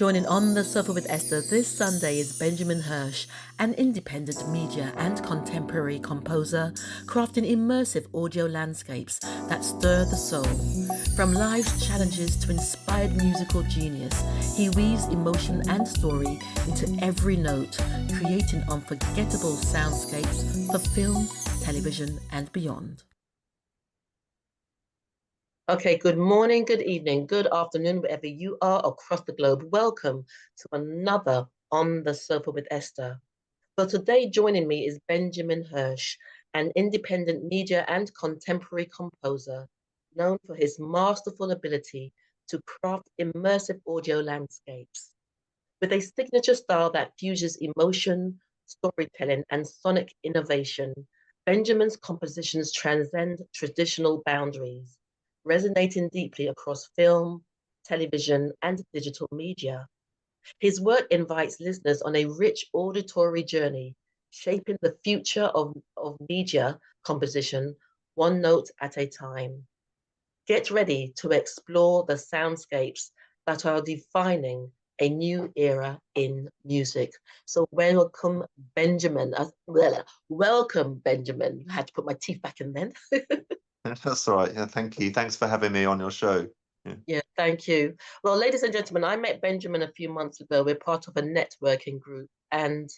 Joining on the sofa with Esther this Sunday is Benjamin Hersh, an independent media and contemporary composer, crafting immersive audio landscapes that stir the soul. From life's challenges to inspired musical genius, he weaves emotion and story into every note, creating unforgettable soundscapes for film, television, and beyond. Okay, good morning, good evening, good afternoon, wherever you are across the globe. Welcome to another On the Sofa with Esther. So today joining me is Benjamin Hersh, an independent media and contemporary composer known for his masterful ability to craft immersive audio landscapes. With a signature style that fuses emotion, storytelling, and sonic innovation, Benjamin's compositions transcend traditional boundaries, resonating deeply across film, television, and digital media. His work invites listeners on a rich auditory journey, shaping the future of media composition one note at a time. Get ready to explore the soundscapes that are defining a new era in music. So welcome, Benjamin. Welcome, Benjamin. I had to put my teeth back in then. That's all right. Yeah, thank you. Thanks for having me on your show. Yeah. Yeah, thank you. Well, ladies and gentlemen, I met Benjamin a few months ago. We're part of a networking group, and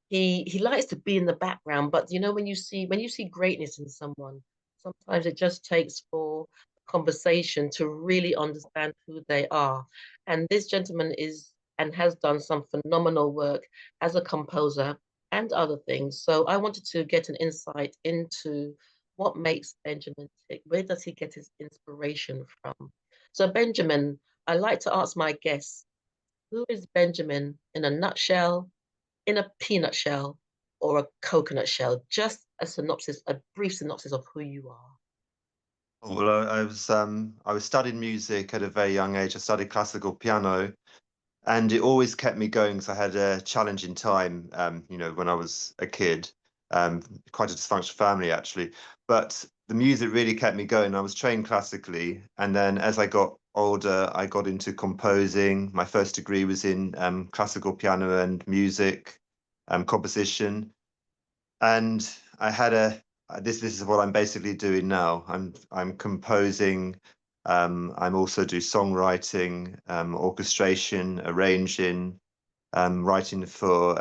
he likes to be in the background. But you know, when you see greatness in someone, sometimes it just takes for conversation to really understand who they are. And this gentleman is and has done some phenomenal work as a composer and other things. So I wanted to get an insight into what makes Benjamin tick. Where does he get his inspiration from? So, Benjamin, I like to ask my guests, who is Benjamin in a nutshell, in a peanut shell, or a coconut shell? Just a synopsis, a brief synopsis of who you are. Well, I was studying music at a very young age. I studied classical piano, and it always kept me going because I had a challenging time, when I was a kid. Quite a dysfunctional family actually, but the music really kept me going. I was trained classically, and then as I got older, I got into composing. My first degree was in classical piano and music, composition. And I had a this is what I'm basically doing now. I'm composing. I'm also do songwriting, orchestration, arranging, writing for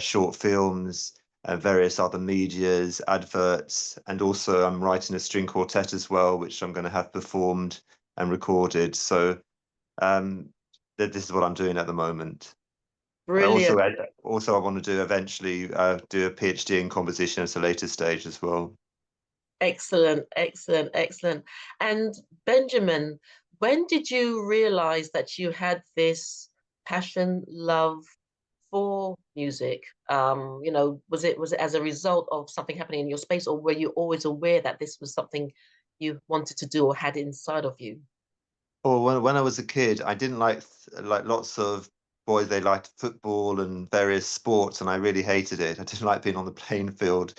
short films, various other medias, adverts, and also I'm writing a string quartet as well, which I'm going to have performed and recorded. So um, this is what I'm doing at the moment. I also Brilliant. also I want to do eventually do a PhD in composition at a later stage as well. Excellent, excellent, excellent. And Benjamin, when did you realize that you had this passion, love for music? Was it as a result of something happening in your space, or were you always aware that this was something you wanted to do or had inside of you? Or when I was a kid, I didn't like lots of boys. They liked football and various sports, and I really hated it. I didn't like being on the playing field,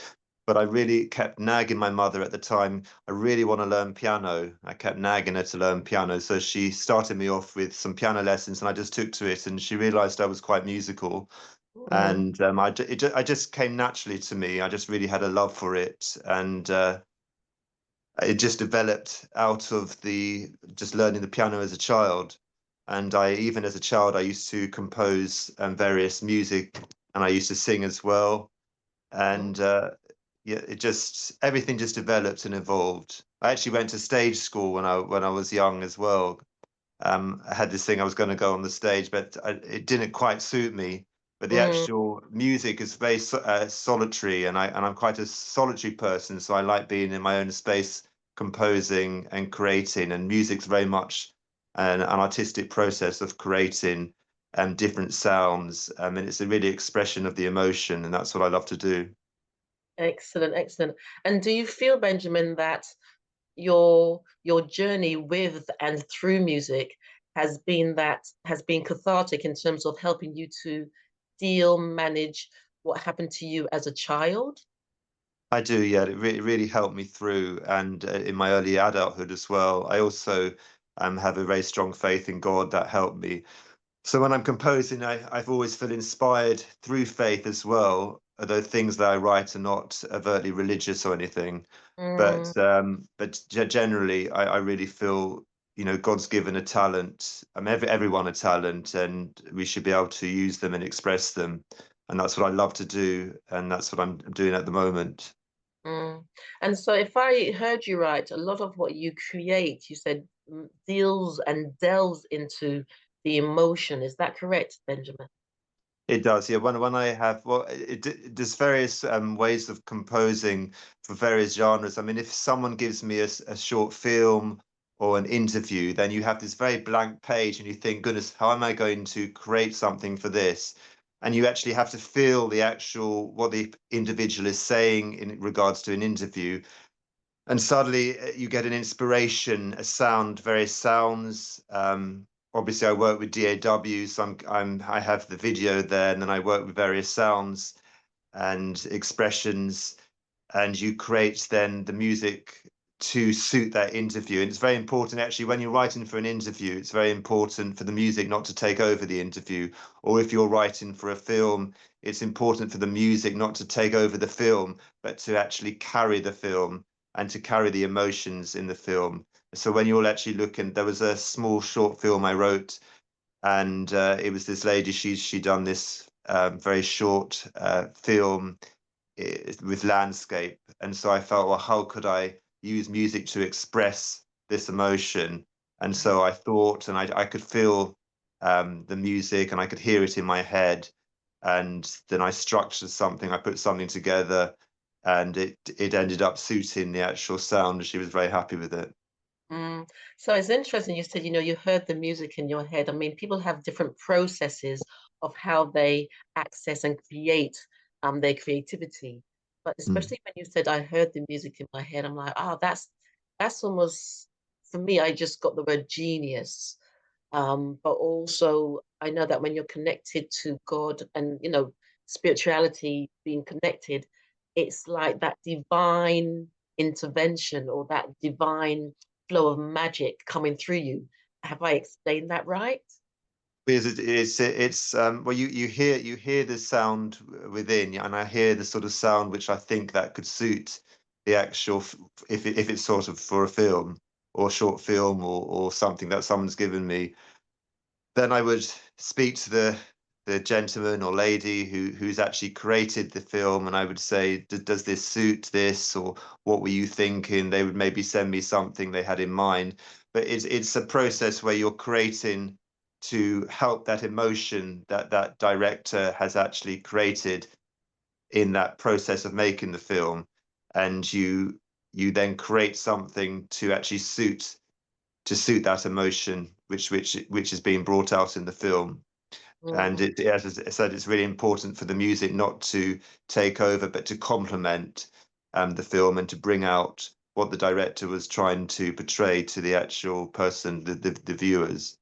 but I really kept nagging my mother at the time. I really want to learn piano. I kept nagging her to learn piano, so she started me off with some piano lessons, and I just took to it. And she realised I was quite musical, Mm, and I just came naturally to me. I just really had a love for it, and it just developed out of the just learning the piano as a child. And I even as a child I used to compose various music, and I used to sing as well. mm, And yeah, it just everything just developed and evolved. I actually went to stage school when I was young as well. I had this thing I was going to go on the stage, but it didn't quite suit me. But the mm. actual music is very solitary, and I'm quite a solitary person, so I like being in my own space, composing and creating. And music's very much an artistic process of creating different sounds, and it's a really expression of the emotion, and that's what I love to do. Excellent, excellent. And do you feel, Benjamin, that your journey with and through music has been cathartic in terms of helping you to manage what happened to you as a child? I do, yeah. It really helped me through, and in my early adulthood as well. I also have a very strong faith in God that helped me. So when I'm composing, I've always feel inspired through faith as well, although things that I write are not overtly religious or anything. Mm, But generally, I really feel, God's given a talent, everyone a talent, and we should be able to use them and express them. And that's what I love to do, and that's what I'm doing at the moment. mm. And so, if I heard you right, a lot of what you create, you said, deals and delves into the emotion. Is that correct, Benjamin? It does, yeah. When I have, well, there's various ways of composing for various genres. I mean, if someone gives me a short film or an interview, then you have this very blank page, and you think, goodness, how am I going to create something for this? And you actually have to feel the actual what the individual is saying in regards to an interview, and suddenly you get an inspiration, a sound, various sounds. Obviously, I work with DAW, so I have the video there, and then I work with various sounds and expressions, and you create then the music to suit that interview. And it's very important, actually, when you're writing for an interview, it's very important for the music not to take over the interview. Or if you're writing for a film, it's important for the music not to take over the film, but to actually carry the film and to carry the emotions in the film. So when you're actually looking, there was a small short film I wrote, and it was this lady. She done this very short film with landscape. And so I felt, well, how could I use music to express this emotion? And Mm, so I thought, and I could feel the music, and I could hear it in my head. And then I structured something, I put something together, and it ended up suiting the actual sound. And she was very happy with it. mm. So it's interesting. You said, you heard the music in your head. I mean, people have different processes of how they access and create their creativity. But Mm. especially when you said, I heard the music in my head, I'm like, oh, that's almost for me, I just got the word genius. But also, I know that when you're connected to God and, spirituality being connected, it's like that divine intervention or that divine flow of magic coming through you. Have I explained that right? Because it's well, you hear the sound within, yeah, and I hear the sort of sound which I think that could suit the actual if it's sort of for a film or short film or something that someone's given me. Then I would speak to the gentleman or lady who's actually created the film, and I would say, Does this suit this, or what were you thinking?" They would maybe send me something they had in mind, but it's a process where you're creating to help that emotion that that director has actually created in that process of making the film, and you then create something to actually suit that emotion which is being brought out in the film. And Mm, as I said, it's really important for the music not to take over, but to complement the film and to bring out what the director was trying to portray to the actual person, the viewers.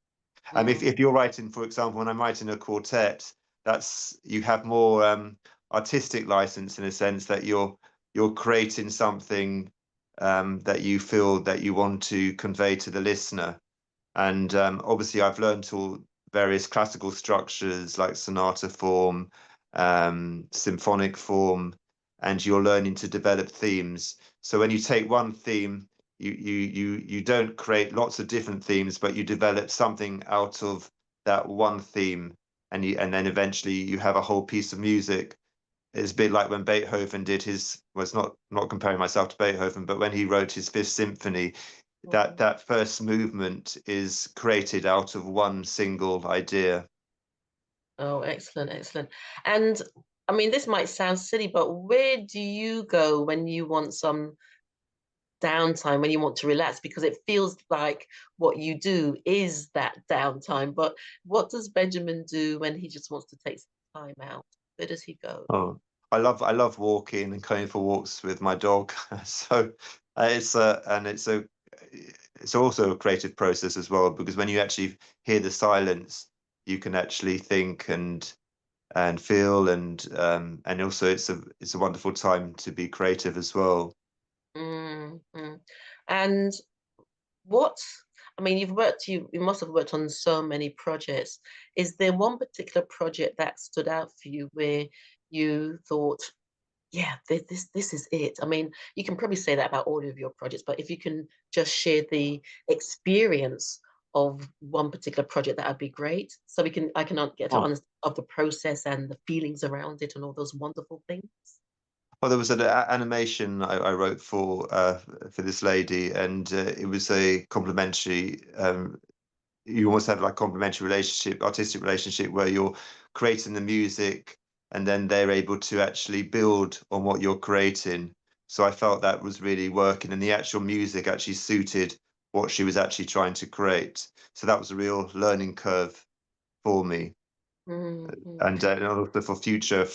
mm, If you're writing, for example, when I'm writing a quartet, that's you have more artistic license in a sense that you're creating something that you feel that you want to convey to the listener. And obviously, I've learned all various classical structures like sonata form, symphonic form, and you're learning to develop themes. So when you take one theme, you don't create lots of different themes, but you develop something out of that one theme, and then eventually you have a whole piece of music. It's a bit like when Beethoven did his, well, it's not comparing myself to Beethoven, but when he wrote his Fifth Symphony, that mm. that first movement is created out of one single idea. Oh, excellent, excellent. And I mean, this might sound silly, but where do you go when you want some downtime, when you want to relax? Because it feels like what you do is that downtime. But what does Benjamin do when he just wants to take some time out? Where does he go? Oh, I love walking and going for walks with my dog. So it's also a creative process as well, because when you actually hear the silence, you can actually think and feel, and also it's a wonderful time to be creative as well. Mm, mm. And what, I mean, you must have worked on so many projects. Is there one particular project that stood out for you where you thought, yeah, this is it? I mean, you can probably say that about all of your projects, but if you can just share the experience of one particular project, that would be great. So I can get to Oh, understand of the process and the feelings around it and all those wonderful things. well, there was an animation I wrote for this lady, and it was a complimentary. You almost have like complementary relationship, artistic relationship, where you're creating the music, and then they're able to actually build on what you're creating. So I felt that was really working, and the actual music actually suited what she was actually trying to create. So that was a real learning curve for me. Mhm. And also for future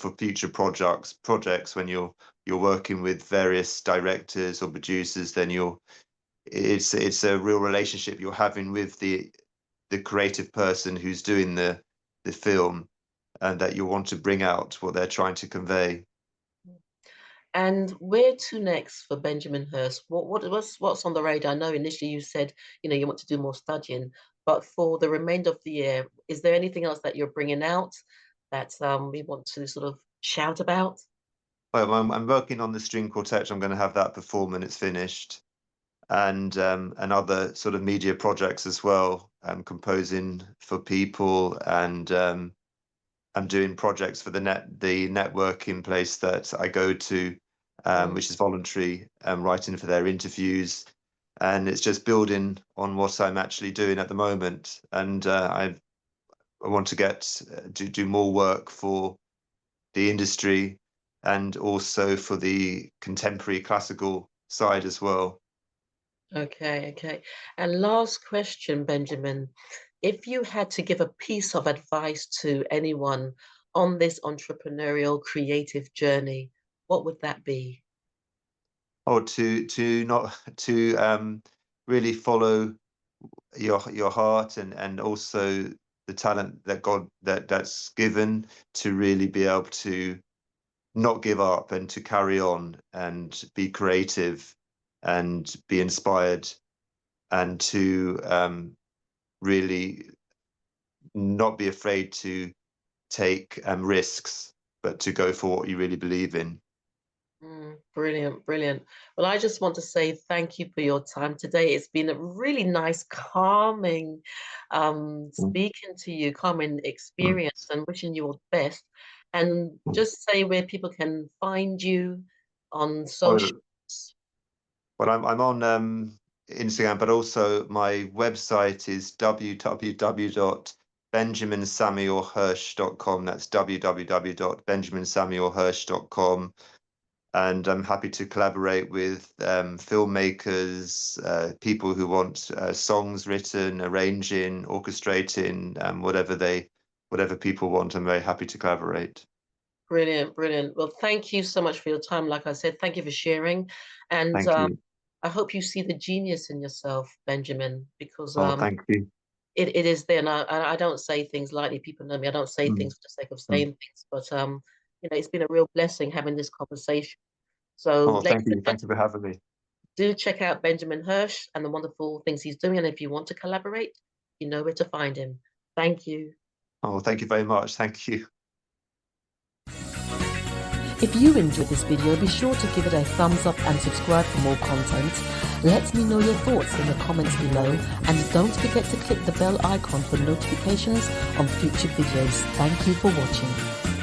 projects when you're working with various directors or producers, then it's a real relationship you're having with the creative person who's doing the film, and that you want to bring out what they're trying to convey. And where to next for Benjamin Hurst? What's on the radar? I know initially you said, you want to do more studying, but for the remainder of the year, is there anything else that you're bringing out that we want to sort of shout about? Well, I'm working on the string quartet. I'm going to have that performed when it's finished, and other sort of media projects as well. I'm composing for people, and I'm doing projects for the networking place that I go to, Mm, which is voluntary, writing for their interviews, and it's just building on what I'm actually doing at the moment. And I want to do more work for the industry, and also for the contemporary classical side as well. okay, okay. And last question, Benjamin. If you had to give a piece of advice to anyone on this entrepreneurial creative journey, what would that be? Or to not to really follow your heart, and also the talent that that's given, to really be able to not give up, and to carry on and be creative and be inspired, and to really not be afraid to take risks, but to go for what you really believe in. Brilliant, brilliant. Well, I just want to say thank you for your time today. It's been a really nice, calming Mm, speaking to you, calming mm, experience, and wishing you all the best. And mm. just say where people can find you on social. Well, well, I'm on Instagram, but also my website is www.benjaminsamuelhersh.com. That's www.benjaminsamuelhersh.com. And I'm happy to collaborate with filmmakers, people who want songs written, arranging, orchestrating, whatever people want. I'm very happy to collaborate. Brilliant, brilliant. Well, thank you so much for your time. Like I said, thank you for sharing. And Thank you. I hope you see the genius in yourself, Benjamin, because Oh, thank you. it is there. And I don't say things lightly. People know me. I don't say Mm, things for the sake of mm. saying things, but it's been a real blessing having this conversation. So, Oh, ladies thank and you. Thank you for gentlemen, having me. do check out Benjamin Hersh and the wonderful things he's doing. And if you want to collaborate, you know where to find him. Thank you. Oh, thank you very much. Thank you. If you enjoyed this video, be sure to give it a thumbs up and subscribe for more content. Let me know your thoughts in the comments below, and don't forget to click the bell icon for notifications on future videos. Thank you for watching.